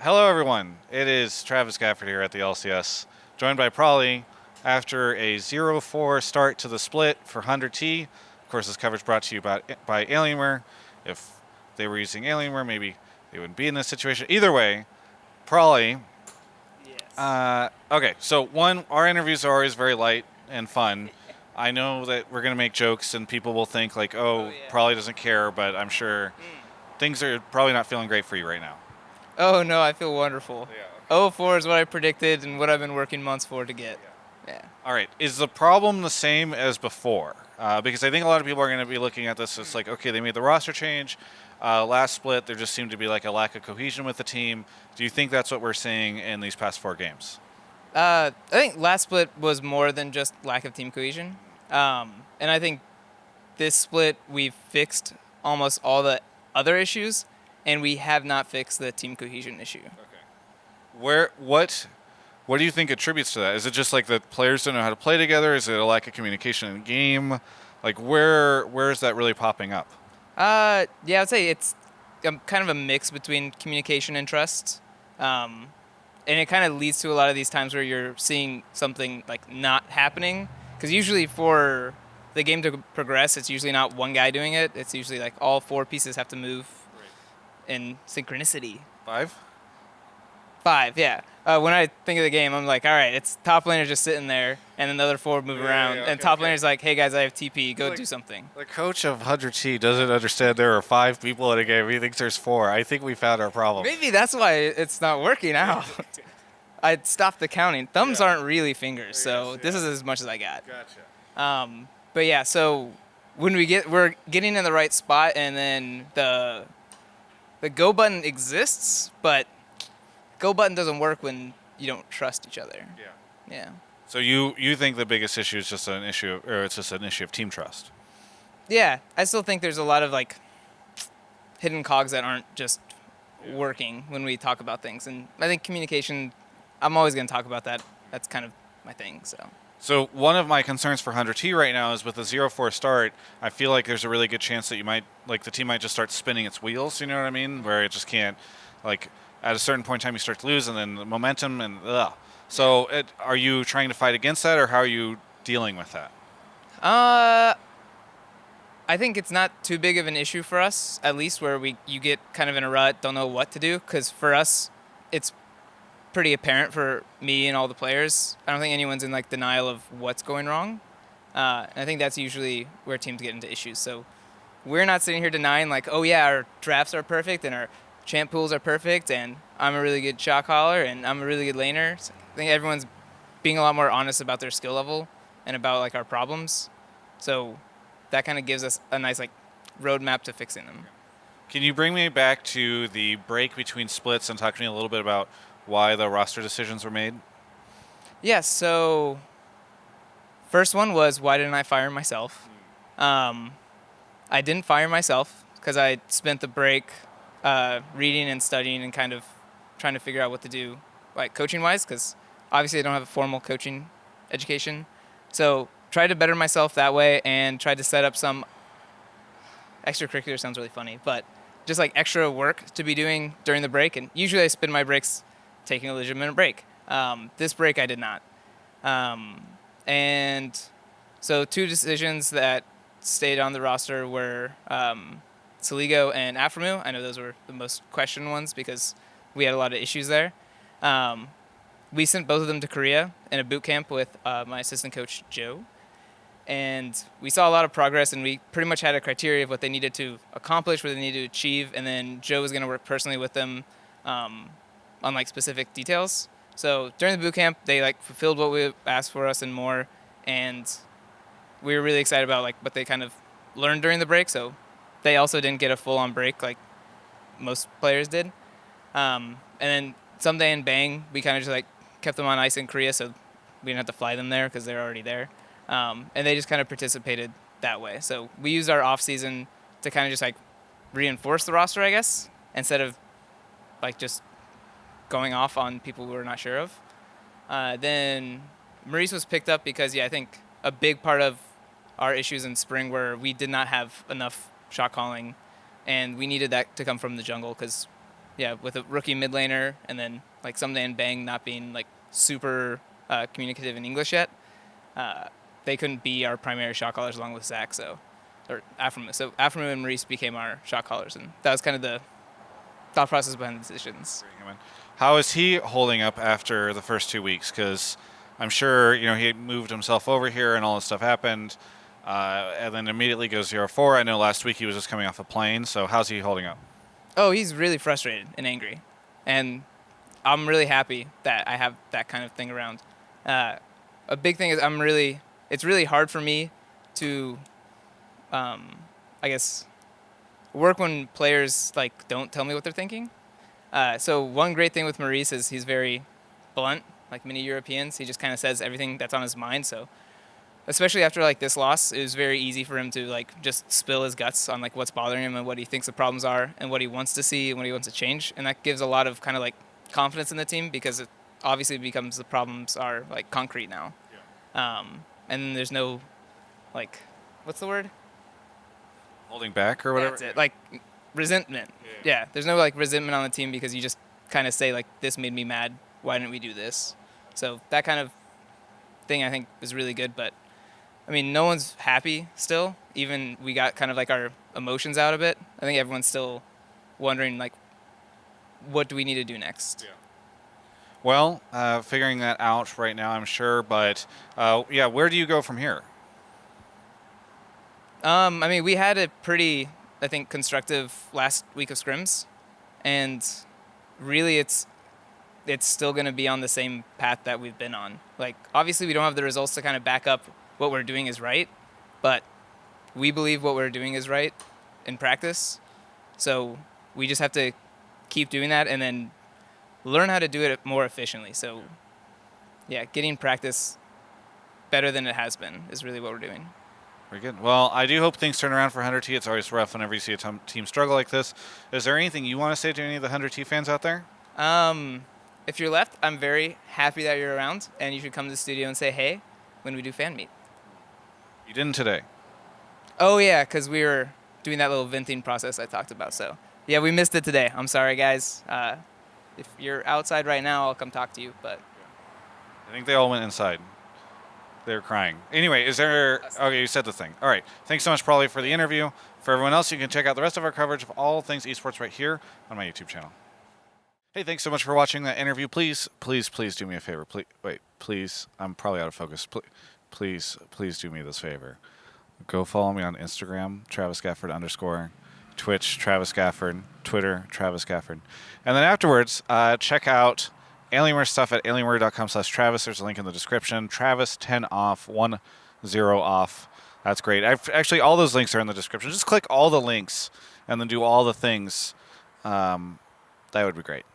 Hello, everyone. It is Travis Gafford here at the LCS, joined by Prolly after a 0-4 start to the split for 100T. Of course, this coverage brought to you by Alienware. If they were using Alienware, maybe they wouldn't be in this situation. Either way, Prolly. Yes. Okay, so one, our interviews are always very light and fun. I know that we're going to make jokes and people will think like, oh, Yeah. Prolly doesn't care, but I'm sure things are probably not feeling great for you right now. Oh no, I feel wonderful. Yeah, okay. 0-4 is what I predicted and what I've been working months for to get. Yeah. All right. Is the problem the same as before? Because I think a lot of people are going to be looking at this as like, okay, they made the roster change. Last split, there just seemed to be like a lack of cohesion with the team. Do you think that's what we're seeing in these past 4 games? I think last split was more than just lack of team cohesion. And I think this split we've fixed almost all the other issues, and we have not fixed the team cohesion issue. What do you think attributes to that? Is it just like the players don't know how to play together? Is it a lack of communication in game? Like where is that really popping up? Yeah, I'd say it's kind of a mix between communication and trust. And it kind of leads to a lot of these times where you're seeing something like not happening. Because usually for the game to progress, it's usually not one guy doing it. It's usually like all 4 pieces have to move in synchronicity. 5? 5, yeah. When I think of the game, I'm like, all right, it's top laner just sitting there, and then the other 4 move around. Yeah, and okay, top okay. laner's like, hey guys, I have TP, go Like- do something. The coach of 100T doesn't understand there are 5 people in a game. He thinks there's 4. I think we found our problem. Maybe that's why it's not working out. I stopped the counting. Thumbs aren't really fingers, so this is as much as I got. Gotcha. But yeah, so when we're getting in the right spot, and then the go button exists, but go button doesn't work when you don't trust each other. Yeah. Yeah. So you think the biggest issue is just an issue, or it's just an issue of team trust? Yeah, I still think there's a lot of like hidden cogs that aren't just working when we talk about things, and I think communication. I'm always going to talk about that. That's kind of my thing. So one of my concerns for 100T right now is with the 0-4 start, I feel like there's a really good chance that the team might just start spinning its wheels, you know what I mean? Where it just can't, like, at a certain point in time you start to lose, and then the momentum, and ugh. So are you trying to fight against that, or how are you dealing with that? I think it's not too big of an issue for us, at least where you get kind of in a rut, don't know what to do, because for us, it's pretty apparent for me and all the players. I don't think anyone's in like denial of what's going wrong. And I think that's usually where teams get into issues. So we're not sitting here denying like, oh yeah, our drafts are perfect and our champ pools are perfect and I'm a really good shot caller and I'm a really good laner. So I think everyone's being a lot more honest about their skill level and about like our problems. So that kind of gives us a nice like roadmap to fixing them. Can you bring me back to the break between splits and talk to me a little bit about why the roster decisions were made? Yeah, so first one was why didn't I fire myself? I didn't fire myself because I spent the break reading and studying and kind of trying to figure out what to do, like coaching-wise, because obviously I don't have a formal coaching education. So tried to better myself that way and tried to set up some extracurricular, sounds really funny, but just like extra work to be doing during the break. And usually I spend my breaks taking a legitimate break. This break I did not. And so 2 decisions that stayed on the roster were Saligo and Aframu. I know those were the most questioned ones because we had a lot of issues there. We sent both of them to Korea in a boot camp with my assistant coach, Joe. And we saw a lot of progress, and we pretty much had a criteria of what they needed to accomplish, what they needed to achieve, and then Joe was going to work personally with them on like specific details. So during the boot camp, they like fulfilled what we asked for us and more, and we were really excited about like what they kind of learned during the break. So they also didn't get a full-on break like most players did. And then someday in Bang, we kind of just like kept them on ice in Korea, so we didn't have to fly them there because they're already there. And they just kind of participated that way. So we used our off season to kind of just like reinforce the roster, I guess, instead of like just going off on people we were not sure of. Then Maurice was picked up because, I think a big part of our issues in spring were we did not have enough shot calling, and we needed that to come from the jungle because yeah, with a rookie mid laner, and then like Someday and Bang not being like super communicative in English yet, they couldn't be our primary shot callers along with Zach, or Aframu. So Aframu and Maurice became our shot callers, and that was kind of the thought process behind the decisions. How is he holding up after the first 2 weeks? Because I'm sure he moved himself over here and all this stuff happened, and then immediately goes 0-4. I know last week he was just coming off a plane. So how's he holding up? Oh, he's really frustrated and angry, and I'm really happy that I have that kind of thing around. A big thing is it's really hard for me to, I guess, work when players like don't tell me what they're thinking. So one great thing with Maurice is he's very blunt, like many Europeans. He just kind of says everything that's on his mind. So especially after like this loss, it was very easy for him to like just spill his guts on like what's bothering him and what he thinks the problems are and what he wants to see and what he wants to change. And that gives a lot of kind of like confidence in the team because it obviously becomes the problems are like concrete now. Yeah. And then there's no like, what's the word? Holding back or whatever? That's it. Like resentment. Yeah. There's no like resentment on the team because you just kind of say like, this made me mad. Why didn't we do this? So that kind of thing I think is really good. But I mean, no one's happy still. Even we got kind of like our emotions out a bit. I think everyone's still wondering like, what do we need to do next? Yeah. Well, figuring that out right now, I'm sure. But yeah, where do you go from here? I mean, we had a pretty, I think, constructive last week of scrims, and really, it's still going to be on the same path that we've been on. Like, obviously, we don't have the results to kind of back up what we're doing is right, but we believe what we're doing is right in practice. So we just have to keep doing that and then learn how to do it more efficiently. So, yeah, getting practice better than it has been is really what we're doing. Very good. Well, I do hope things turn around for 100T. It's always rough whenever you see a team struggle like this. Is there anything you want to say to any of the 100T fans out there? If you're left, I'm very happy that you're around, and you should come to the studio and say hey when we do fan meet. You didn't today. Oh, yeah, because we were doing that little venting process I talked about. So, yeah, we missed it today. I'm sorry, guys. If you're outside right now, I'll come talk to you. But I think they all went inside. They're crying. Anyway, is there... Okay, you said the thing. All right. Thanks so much, Prolly, for the interview. For everyone else, you can check out the rest of our coverage of all things esports right here on my YouTube channel. Hey, thanks so much for watching that interview. Please do me a favor. Please. I'm probably out of focus. Please do me this favor. Go follow me on Instagram, Travis Gafford _ Twitch, Travis Gafford, Twitter, Travis Gafford. And then afterwards, check out Alienware stuff at alienware.com/Travis. There's a link in the description. Travis 10 off, 10 off. That's great. Actually, all those links are in the description. Just click all the links and then do all the things. That would be great.